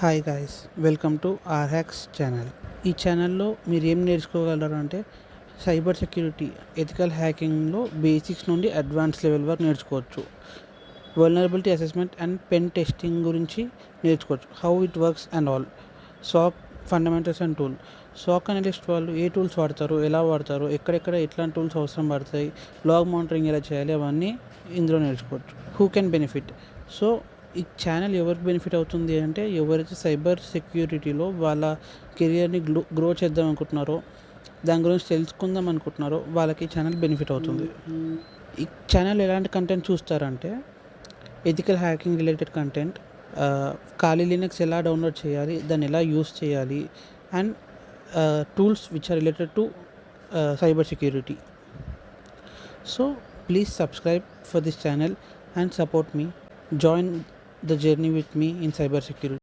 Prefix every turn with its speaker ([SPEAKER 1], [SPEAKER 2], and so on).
[SPEAKER 1] Hi guys, welcome to our hacks channel. ఈ ఛానల్లో మీరు ఏం నేర్చుకోగలరు అంటే సైబర్ సెక్యూరిటీ, ఎథికల్ హ్యాకింగ్లో బేసిక్స్ నుండి అడ్వాన్స్ లెవెల్ వరకు నేర్చుకోవచ్చు. Vulnerability assessment and pen testing గురించి నేర్చుకోవచ్చు. How it works and all. SOC fundamentals and tool. SOC analyst వాళ్ళు ఏ టూల్స్ వాడతారు, ఎలా వాడతారు, ఎక్కడెక్కడ ఎట్లాంటి టూల్స్ అవసరం పడతాయి, లాగ్ మానిటరింగ్ ఎలా చేయాలి, అవన్నీ ఇందులో నేర్చుకోవచ్చు. Who can benefit. సో ఈ ఛానల్ ఎవరికి బెనిఫిట్ అవుతుంది అంటే ఎవరైతే సైబర్ సెక్యూరిటీలో వాళ్ళ కెరియర్ని గ్రో చేద్దాం అనుకుంటున్నారో, దాని గురించి తెలుసుకుందాం అనుకుంటున్నారో వాళ్ళకి ఈ ఛానల్ బెనిఫిట్ అవుతుంది. ఈ ఛానల్ ఎలాంటి కంటెంట్ చూస్తారంటే ethical hacking related content, Kali Linux ఎలా డౌన్లోడ్ చేయాలి, దాన్ని ఎలా యూస్ చేయాలి, and tools which are related to cyber security. So please subscribe for this channel and support me. Join the journey with me in cyber security.